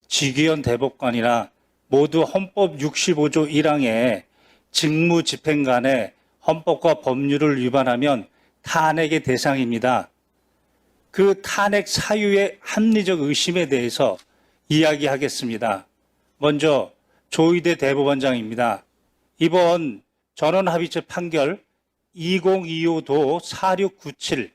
지기현 대법관이나 모두 헌법 65조 1항의 직무집행간에 헌법과 법률을 위반하면 탄핵의 대상입니다. 그 탄핵 사유의 합리적 의심에 대해서 이야기하겠습니다. 먼저 조희대 대법원장입니다. 이번 전원합의체 판결 2025도 4697,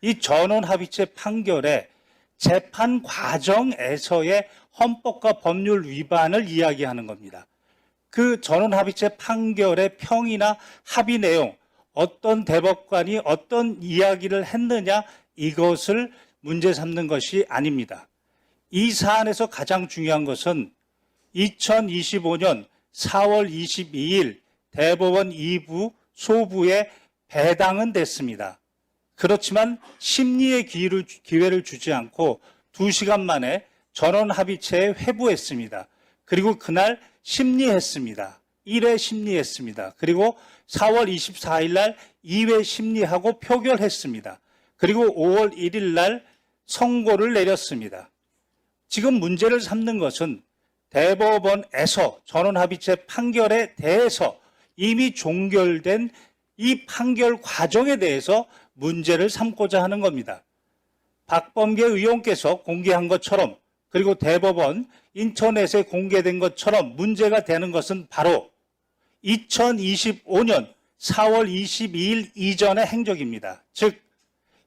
이 전원합의체 판결의 재판 과정에서의 헌법과 법률 위반을 이야기하는 겁니다. 그 전원합의체 판결의 평이나 합의 내용, 어떤 대법관이 어떤 이야기를 했느냐, 이것을 문제 삼는 것이 아닙니다. 이 사안에서 가장 중요한 것은 2025년 4월 22일 대법원 2부 소부에 배당은 됐습니다. 그렇지만 심리의 기회를 주지 않고 2시간 만에 전원합의체에 회부했습니다. 그리고 그날 심리했습니다. 1회 심리했습니다. 그리고 4월 24일 날 2회 심리하고 표결했습니다. 그리고 5월 1일 날 선고를 내렸습니다. 지금 문제를 삼는 것은 대법원에서 전원합의체 판결에 대해서 이미 종결된 이 판결 과정에 대해서 문제를 삼고자 하는 겁니다. 박범계 의원께서 공개한 것처럼, 그리고 대법원 인터넷에 공개된 것처럼 문제가 되는 것은 바로 2025년 4월 22일 이전의 행적입니다. 즉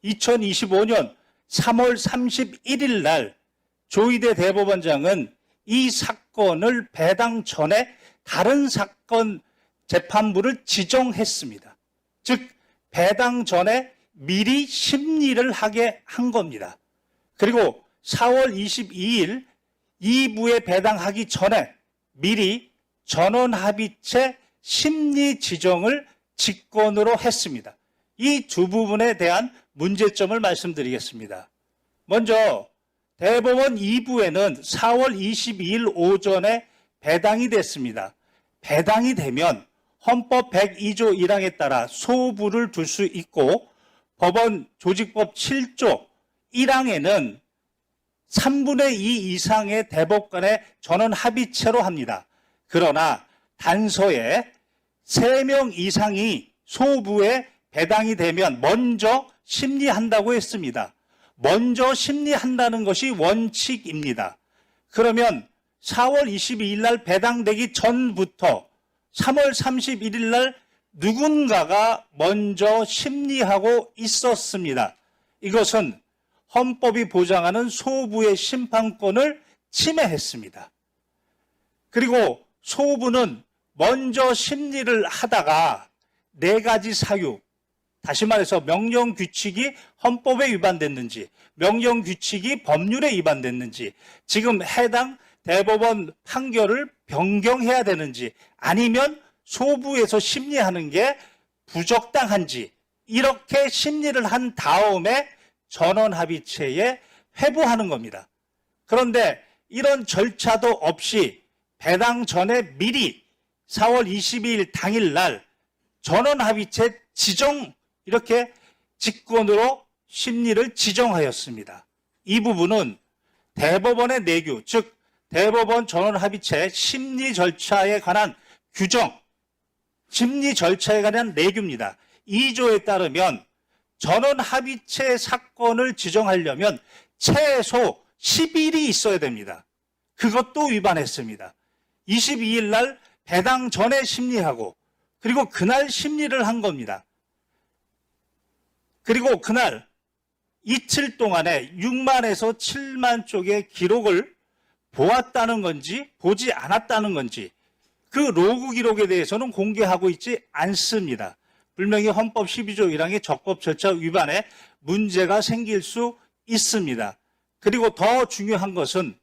2025년 3월 31일 날 조희대 대법원장은 이 사건을 배당 전에 다른 사건 재판부를 지정했습니다. 즉 배당 전에 미리 심리를 하게 한 겁니다. 그리고 4월 22일 2부에 배당하기 전에 미리 전원합의체 심리 지정을 직권으로 했습니다. 이 두 부분에 대한 문제점을 말씀드리겠습니다. 먼저 대법원 2부에는 4월 22일 오전에 배당이 됐습니다. 배당이 되면 헌법 102조 1항에 따라 소부를 둘 수 있고 법원 조직법 7조 1항에는 3분의 2 이상의 대법관의 전원 합의체로 합니다. 그러나 단서에 3명 이상이 소부에 배당이 되면 먼저 심리한다고 했습니다. 먼저 심리한다는 것이 원칙입니다. 그러면 4월 22일 날 배당되기 전부터 3월 31일 날 누군가가 먼저 심리하고 있었습니다. 이것은 헌법이 보장하는 소부의 심판권을 침해했습니다. 그리고 소부는 먼저 심리를 하다가 4가지 사유, 다시 말해서 명령규칙이 헌법에 위반됐는지, 명령규칙이 법률에 위반됐는지, 지금 해당 대법원 판결을 변경해야 되는지, 아니면 소부에서 심리하는 게 부적당한지, 이렇게 심리를 한 다음에 전원합의체에 회부하는 겁니다. 그런데 이런 절차도 없이 배당 전에 미리 4월 22일 당일 날 전원합의체 지정, 이렇게 직권으로 심리를 지정하였습니다. 이 부분은 대법원의 내규, 즉 대법원 전원합의체 심리 절차에 관한 규정, 심리 절차에 관한 내규입니다. 2조에 따르면 전원합의체 사건을 지정하려면 최소 10일이 있어야 됩니다. 그것도 위반했습니다. 22일 날 배당 전에 심리하고 그리고 그날 심리를 한 겁니다. 그리고 그날 이틀 동안에 6만에서 7만 쪽의 기록을 보았다는 건지 보지 않았다는 건지 그 로그 기록에 대해서는 공개하고 있지 않습니다. 분명히 헌법 12조 1항의 적법 절차 위반에 문제가 생길 수 있습니다. 그리고 더 중요한 것은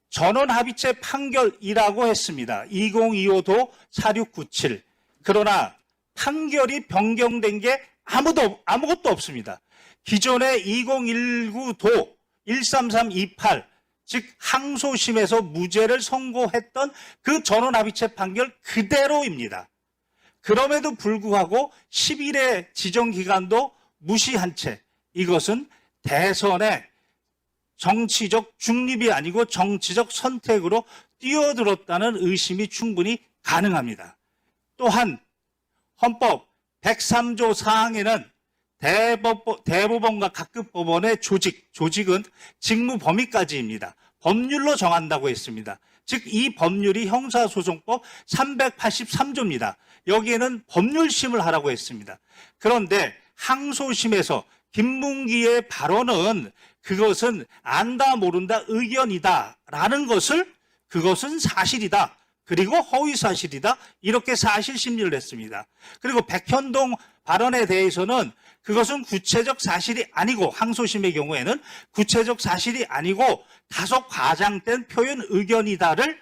전원합의체 판결이라고 했습니다. 2025도 4697. 그러나 판결이 변경된 게 아무것도 없습니다. 기존의 2019도 13328, 즉 항소심에서 무죄를 선고했던 그 전원합의체 판결 그대로입니다. 그럼에도 불구하고 10일의 지정기간도 무시한 채 이것은 대선에 정치적 중립이 아니고 정치적 선택으로 뛰어들었다는 의심이 충분히 가능합니다. 또한 헌법 103조 사항에는 대법원과 각급 법원의 조직은 직무 범위까지입니다. 법률로 정한다고 했습니다. 즉 이 법률이 형사소송법 383조입니다. 여기에는 법률심을 하라고 했습니다. 그런데 항소심에서 김문기의 발언은 그것은 안다 모른다 의견이다라는 것을 그것은 사실이다. 그리고 허위사실이다. 이렇게 사실심리를 했습니다. 그리고 백현동 발언에 대해서는 그것은 구체적 사실이 아니고 항소심의 경우에는 구체적 사실이 아니고 다소 과장된 표현 의견이다를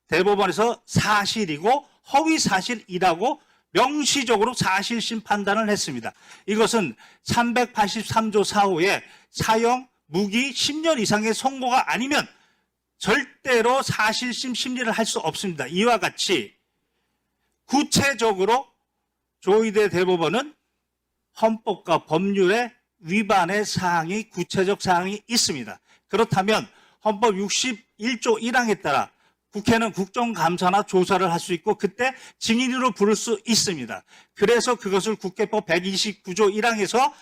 대법원에서 사실이고 허위사실이라고 명시적으로 사실심 판단을 했습니다. 이것은 383조 4호에 사형, 무기 10년 이상의 선고가 아니면 절대로 사실심 심리를 할 수 없습니다. 이와 같이 구체적으로 조희대 대법원은 헌법과 법률의 위반의 사항이 구체적 사항이 있습니다. 그렇다면 헌법 61조 1항에 따라 국회는 국정감사나 조사를 할 수 있고 그때 증인으로 부를 수 있습니다. 그래서 그것을 국회법 129조 1항에서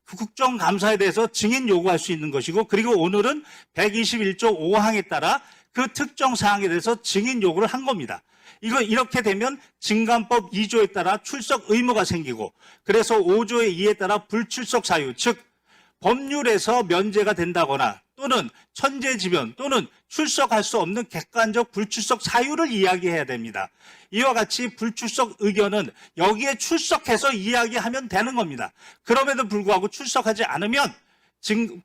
국정감사에 대해서 증인 요구할 수 있는 것이고 그리고 오늘은 121조 5항에 따라 그 특정 사항에 대해서 증인 요구를 한 겁니다. 이렇게 되면 증감법 2조에 따라 출석 의무가 생기고 그래서 5조의 2에 따라 불출석 사유 즉 법률에서 면제가 된다거나 또는 천재지변 또는 출석할 수 없는 객관적 불출석 사유를 이야기해야 됩니다. 이와 같이 불출석 의견은 여기에 출석해서 이야기하면 되는 겁니다. 그럼에도 불구하고 출석하지 않으면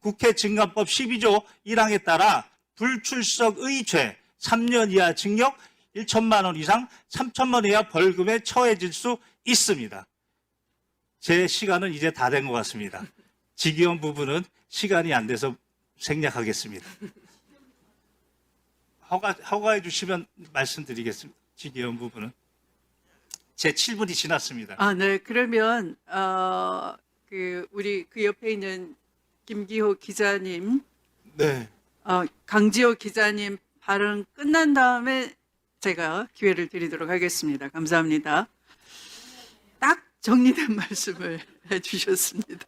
국회 증감법 12조 1항에 따라 불출석의 죄 3년 이하 징역 1천만 원 이상 3천만 원 이하 벌금에 처해질 수 있습니다. 제 시간은 이제 다 된 것 같습니다. 직위원 부분은 시간이 안 돼서 생략하겠습니다. 허가해 주시면 말씀드리겠습니다. 직위원 부분은. 제 7분이 지났습니다. 네. 그러면 우리 그 옆에 있는 김기호 기자님, 네. 강지호 기자님 발언 끝난 다음에 제가 기회를 드리도록 하겠습니다. 감사합니다. 딱 정리된 말씀을 해주셨습니다.